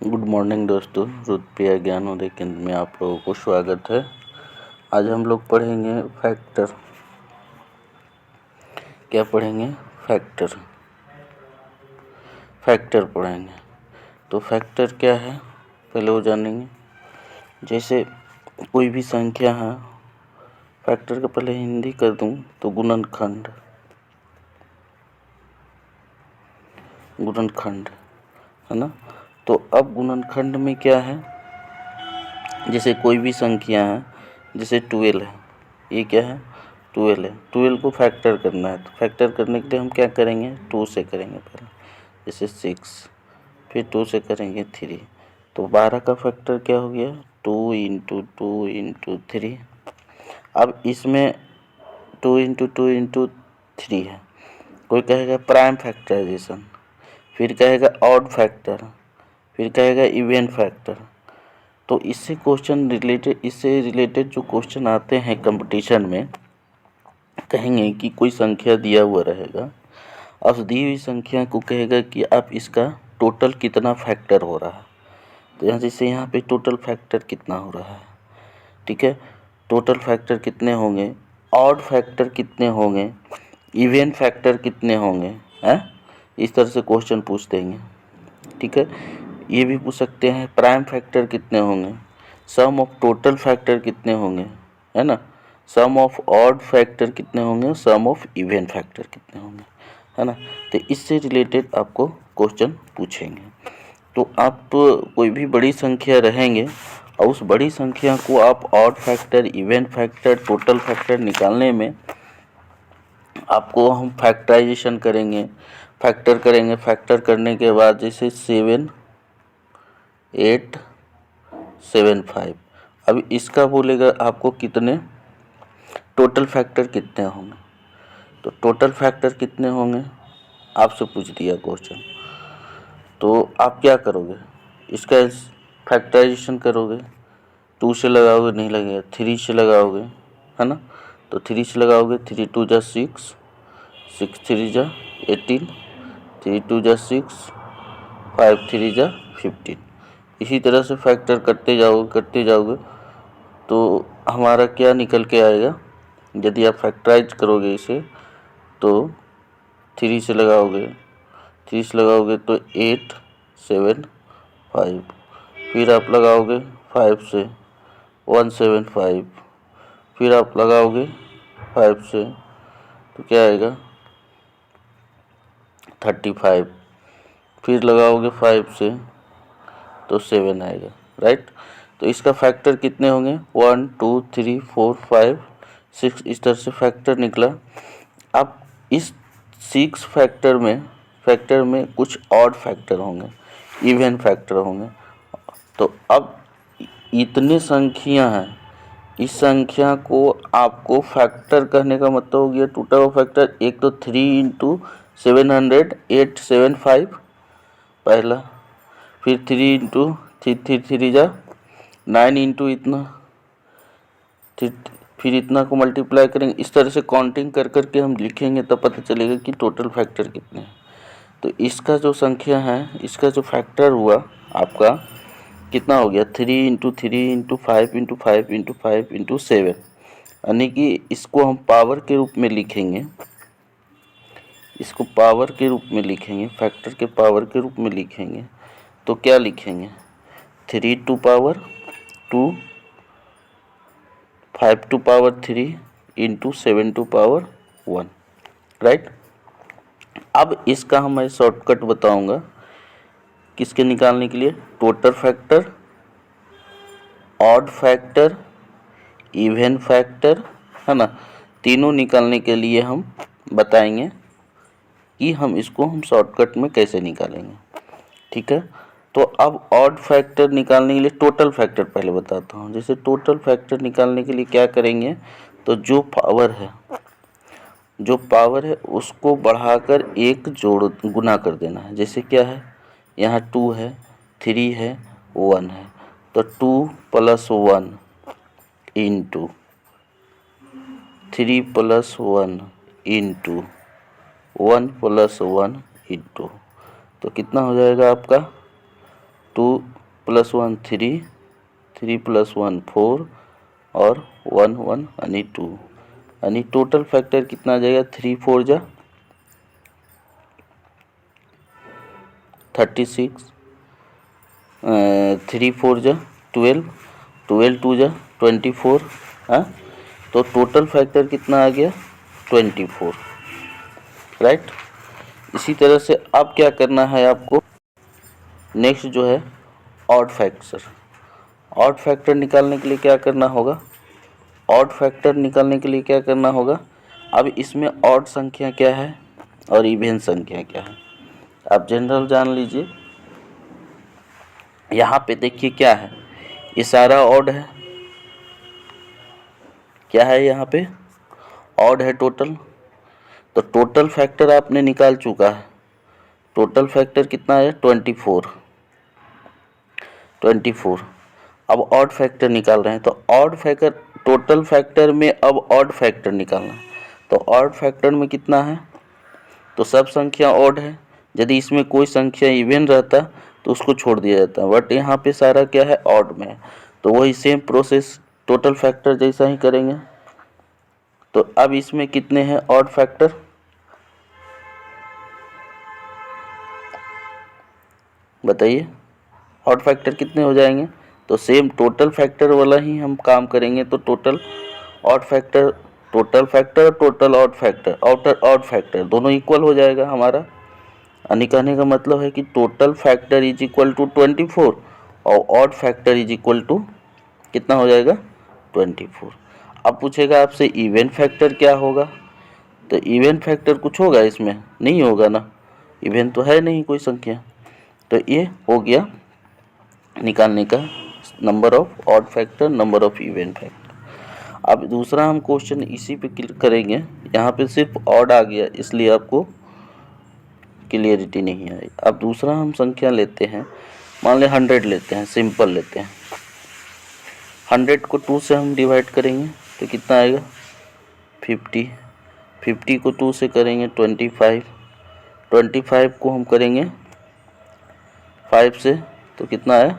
Good morning दोस्तों, रुद्रप्रिया ज्ञानोदय केंद्र में आप लोगों को स्वागत है। आज हम लोग पढ़ेंगे फैक्टर। क्या पढ़ेंगे? फैक्टर पढ़ेंगे। तो फैक्टर क्या है पहले वो जानेंगे। जैसे कोई भी संख्या है, फैक्टर का पहले हिंदी कर दूं तो गुणनखंड है ना। तो अब गुणनखंड में क्या है, जैसे कोई भी संख्या है, जैसे 12 है, ये क्या है 12 है। 12 को फैक्टर करना है, तो फैक्टर करने के लिए हम क्या करेंगे, 2 से करेंगे पहले। जैसे 6, फिर 2 से करेंगे 3, तो 12 का फैक्टर क्या हो गया 2 इंटू 2 इंटू 3। अब इसमें 2 इंटू 2 इंटू 3 है। कोई कहेगा प्राइम फैक्टराइजेशन, फिर कहेगा ऑड फैक्टर, फिर कहेगा इवन फैक्टर। तो इससे रिलेटेड जो क्वेश्चन आते हैं कंपटीशन में, कहेंगे कि कोई संख्या दिया हुआ रहेगा, अब दी हुई संख्या को कहेगा कि आप इसका टोटल कितना फैक्टर हो रहा है। तो यहाँ पे टोटल फैक्टर कितना हो रहा है, ठीक है। टोटल फैक्टर कितने होंगे, ऑड फैक्टर कितने होंगे, इवन फैक्टर कितने होंगे, हैं। इस तरह से क्वेश्चन पूछ देंगे, ठीक है। ये भी पूछ सकते हैं प्राइम फैक्टर कितने होंगे, सम ऑफ टोटल फैक्टर कितने होंगे, है ना। सम ऑफ ऑड फैक्टर कितने होंगे, सम ऑफ इवन फैक्टर कितने होंगे, है ना। तो इससे रिलेटेड आपको क्वेश्चन पूछेंगे। तो आप कोई भी बड़ी संख्या रहेंगे और उस बड़ी संख्या को आप odd factor, even factor, total factor निकालने में आपको हम फैक्टराइजेशन करेंगे, फैक्टर करने के बाद जैसे 7, 8, 7, 5। अब इसका बोलेगा आपको कितने टोटल फैक्टर कितने होंगे। तो टोटल फैक्टर कितने होंगे आपसे पूछ दिया क्वेश्चन, तो आप क्या करोगे, इसका फैक्टराइजेशन करोगे। 2 से लगाओगे नहीं लगेगा, 3 से लगाओगे, है ना। तो 3 से लगाओगे, 3 2 जा 6, 6 3 जा 18, 3 2 जा 6, 5 3 जा 15। इसी तरह से फैक्टर करते जाओगे तो हमारा क्या निकल के आएगा। यदि आप फैक्टराइज करोगे इसे तो 3 से लगाओगे तो 8 7 5, फिर आप लगाओगे 5 से 175, फिर आप लगाओगे 5 से तो क्या आएगा 35, फिर लगाओगे 5 से तो 7 आएगा, राइट। तो इसका फैक्टर कितने होंगे 1 2 3 4 5 6, इस तरह से फैक्टर निकला। अब इस 6 फैक्टर में कुछ ऑड फैक्टर होंगे, इवन फैक्टर होंगे। तो अब इतने संख्या हैं, इस संख्या को आपको फैक्टर कहने का मतलब हो गया टोटल फैक्टर। एक तो 3 इंटू 700 875 पहला, फिर 3 इंटू 3 जा 9 इंटू इतना, फिर इतना को मल्टीप्लाई करेंगे। इस तरह से काउंटिंग कर करके हम लिखेंगे तब पता चलेगा कि टोटल फैक्टर कितने हैं। तो इसका जो संख्या है, इसका जो फैक्टर हुआ आपका कितना हो गया 3 into 3 into 5 into 5 into 5 into 7, यानी कि इसको हम पावर के रूप में लिखेंगे, फैक्टर के पावर के रूप में लिखेंगे। तो क्या लिखेंगे 3 to power 2, 5 to power 3 into 7 to power 1, right. अब इसका मैं शॉर्टकट बताऊंगा किसके निकालने के लिए, total factor, odd factor, even factor, है ना। तीनों निकालने के लिए हम बताएंगे कि हम शॉर्टकट में कैसे निकालेंगे, ठीक है। तो अब ऑड फैक्टर निकालने के लिए टोटल फैक्टर पहले बताता हूँ। जैसे टोटल फैक्टर निकालने के लिए क्या करेंगे, तो जो पावर है उसको बढ़ाकर एक गुना कर देना है। जैसे क्या है, यहाँ 2 है, 3 है, 1 है, तो 2 plus 1 into 3 plus 1 into 1 plus 1 into, तो कितना हो जाएगा आपका 2 प्लस 1 3, 3 प्लस 1 4 और 1 1 यानी 2, यानी टोटल फैक्टर कितना आ जाएगा 3 4 जा 36, 3 4 जा 12, 12 2 जा 24। हाँ, तो टोटल फैक्टर कितना आ गया 24, राइट। इसी तरह से अब क्या करना है आपको, नेक्स्ट जो है ऑड फैक्टर। ऑड फैक्टर निकालने के लिए क्या करना होगा, ऑड फैक्टर निकालने के लिए क्या करना होगा, अब इसमें ऑड संख्या क्या है और इवन संख्या क्या है आप जनरल जान लीजिए। यहाँ पे देखिए क्या है, ये सारा ऑड है, क्या है यहाँ पे ऑड है टोटल, तो टोटल फैक्टर आपने निकाल चुका है। टोटल फैक्टर कितना है 24, 24। अब ऑड फैक्टर निकाल रहे हैं, तो ऑड फैक्टर टोटल फैक्टर में अब ऑड फैक्टर निकालना है। तो ऑड फैक्टर में कितना है, तो सब संख्या ऑड है, यदि इसमें कोई संख्या इवन रहता तो उसको छोड़ दिया जाता, बट यहाँ पे सारा क्या है ऑड में है, तो वही सेम प्रोसेस टोटल फैक्टर जैसा ही करेंगे। तो अब इसमें कितने हैं ऑड फैक्टर, बताइए ऑड फैक्टर कितने हो जाएंगे, तो सेम टोटल फैक्टर वाला ही हम काम करेंगे। तो total odd factor, total factor, total odd factor, odd factor दोनों इक्वल हो जाएगा हमारा। यानी कहने का मतलब है कि total factor is equal to 24 और odd factor is equal to कितना हो जाएगा 24। अब पूछेगा आपसे इवन फैक्टर क्या होगा, तो इवन फैक्टर कुछ होगा इसमें, नहीं होगा ना, इवन तो है नहीं कोई संख्या। तो ये हो गया निकालने का number of odd factor, number of even factor. अब दूसरा हम क्वेश्चन इसी पे क्लिक करेंगे, यहाँ पे सिर्फ ऑड आ गया इसलिए आपको क्लियरिटी नहीं आई। अब दूसरा हम संख्या लेते हैं, मान लें 100 लेते हैं, सिंपल लेते हैं। 100 को 2 से हम डिवाइड करेंगे तो कितना आएगा 50, 50 को 2 से करेंगे 25, 25 को हम करेंगे 5 से तो कितना है,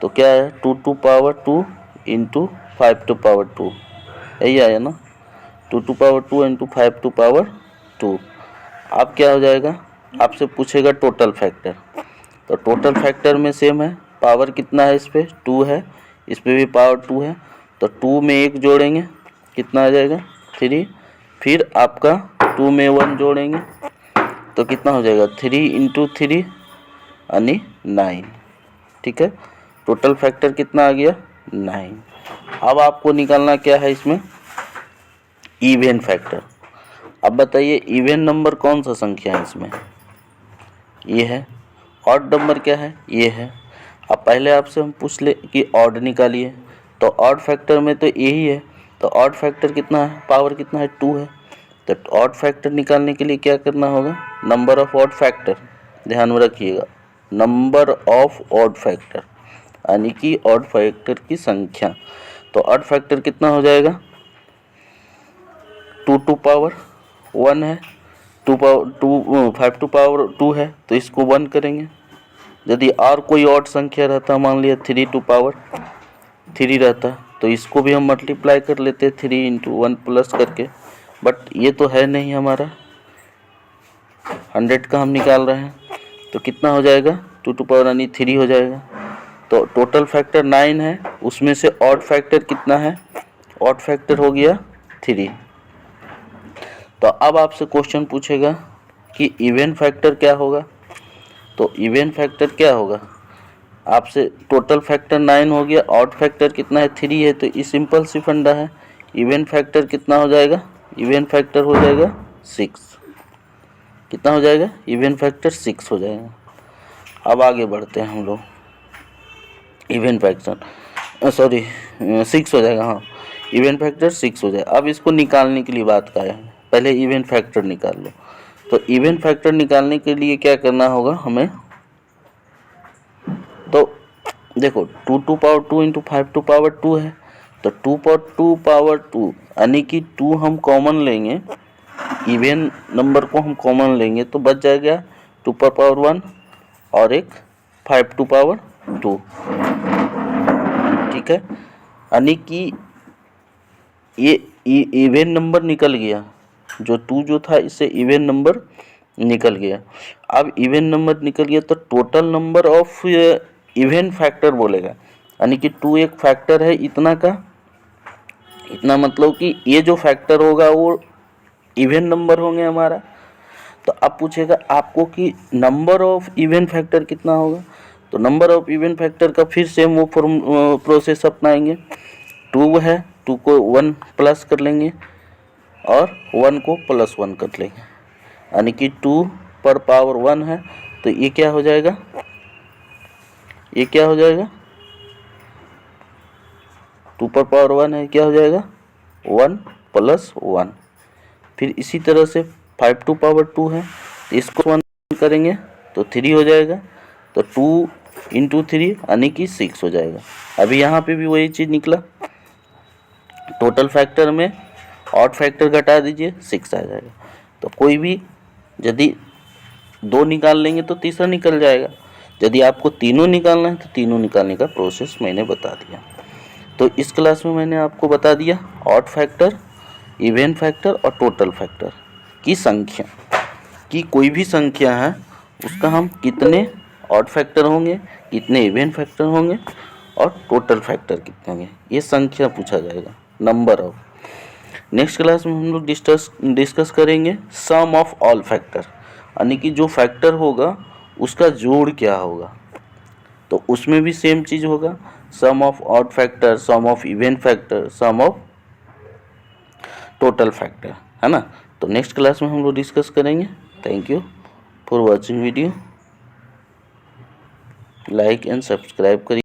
तो क्या है 2 to power 2 into 5 to power 2, यही आया ना, 2 to power 2 into 5 to power 2। अब क्या हो जाएगा, आपसे पूछेगा टोटल फैक्टर, तो टोटल फैक्टर में सेम है, पावर कितना है इस पर 2 है, इस पर भी पावर 2 है, तो 2 में 1 जोड़ेंगे कितना आ जाएगा 3, फिर आपका 2 में 1 जोड़ेंगे तो कितना हो जाएगा 3 इंटू 3 यानी 9, ठीक है। टोटल फैक्टर कितना आ गया 9। अब आपको निकालना क्या है इसमें इवन फैक्टर। अब बताइए इवन नंबर कौन सा संख्या है इसमें, ये है, ऑड नंबर क्या है ये है। अब पहले आपसे हम पूछ ले कि ऑड निकालिए, तो ऑड फैक्टर में तो यही है, तो ऑड फैक्टर कितना है, पावर कितना है 2 है, तो ऑड फैक्टर निकालने के लिए क्या करना होगा, नंबर ऑफ ऑड फैक्टर, ध्यान में रखिएगा नंबर ऑफ ऑड फैक्टर यानी कि ऑड फैक्टर की संख्या। तो ऑड फैक्टर कितना हो जाएगा 2 टू पावर 1 है, 5 टू पावर 2 है तो इसको 1 करेंगे। यदि और कोई ऑड संख्या रहता, मान लिया 3 टू पावर 3 रहता तो इसको भी हम मल्टीप्लाई कर लेते 3 इंटू 1 प्लस करके, बट ये तो है नहीं हमारा, 100 का हम निकाल रहे हैं तो कितना हो जाएगा 2 टू पावर यानी 3 हो जाएगा। तो टोटल फैक्टर 9 है, उसमें से ऑड फैक्टर कितना है, ऑड फैक्टर हो गया 3। तो अब आपसे क्वेश्चन पूछेगा कि इवन फैक्टर क्या होगा, तो इवन फैक्टर क्या होगा आपसे, टोटल फैक्टर 9 हो गया, ऑड फैक्टर कितना है 3 है, तो ये सिंपल सी फंडा है, इवन फैक्टर कितना हो जाएगा, इवन फैक्टर हो जाएगा 6, कितना हो जाएगा इवन फैक्टर 6 हो जाएगा। अब आगे बढ़ते हैं हम लोग, इवन फैक्टर 6 हो जाएगा, हाँ इवन फैक्टर 6 हो जाएगा। अब इसको निकालने के लिए बात का है, पहले इवन फैक्टर निकाल लो। तो इवन फैक्टर निकालने के लिए क्या करना होगा हमें, तो देखो 2 to power 2 into 5 to power 2 है, तो 2 पावर 2 यानी कि 2 हम कॉमन लेंगे, इवन नंबर को हम कॉमन लेंगे तो बच जाएगा 2 पावर 1 और एक 5 टू पावर 2, ठीक है। यानी कि ये इवन नंबर निकल गया, जो 2 जो था इससे इवन नंबर निकल गया। अब इवन नंबर निकल गया तो total number of even factor बोलेगा, यानी कि 2 एक फैक्टर है इतना का, इतना मतलब कि ये जो फैक्टर होगा वो इवन नंबर होंगे हमारा। तो अब पूछेगा आपको कि नंबर ऑफ इवन फैक्टर कितना होगा, तो नंबर ऑफ इवन फैक्टर का फिर सेम वो प्रोसेस अपनाएंगे। 2 है, 2 को 1 प्लस कर लेंगे और 1 को प्लस 1 कर लेंगे, यानी कि 2 पर पावर 1 है, तो ये क्या हो जाएगा, ये क्या हो जाएगा, 2 पर पावर 1 है, क्या हो जाएगा 1 प्लस 1। फिर इसी तरह से 5 टू पावर 2 है, तो इसको 1 करेंगे तो 3 हो जाएगा, तो 2 इंटू 3 यानी कि 6 हो जाएगा। अभी यहाँ पे भी वही चीज़ निकला, टोटल फैक्टर में ऑड फैक्टर घटा दीजिए 6 आ जाएगा। तो कोई भी यदि 2 निकाल लेंगे तो तीसरा निकल जाएगा, यदि आपको तीनों निकालना है तो तीनों निकालने का प्रोसेस मैंने बता दिया। तो इस क्लास में मैंने आपको बता दिया ऑड फैक्टर, इवन फैक्टर और टोटल फैक्टर की संख्या, कि कोई भी संख्या है उसका हम कितने ऑड फैक्टर होंगे, कितने इवन फैक्टर होंगे और टोटल फैक्टर कितने होंगे, ये संख्या पूछा जाएगा, नंबर ऑफ। नेक्स्ट क्लास में हम लोग डिस्कस करेंगे सम ऑफ ऑल फैक्टर, यानी कि जो फैक्टर होगा उसका जोड़ क्या होगा। तो उसमें भी सेम चीज़ होगा, sum of odd factor, sum of even factor, sum of total factor, है ना। तो नेक्स्ट क्लास में हम लोग डिस्कस करेंगे। Thank you for watching video, like and subscribe करिए।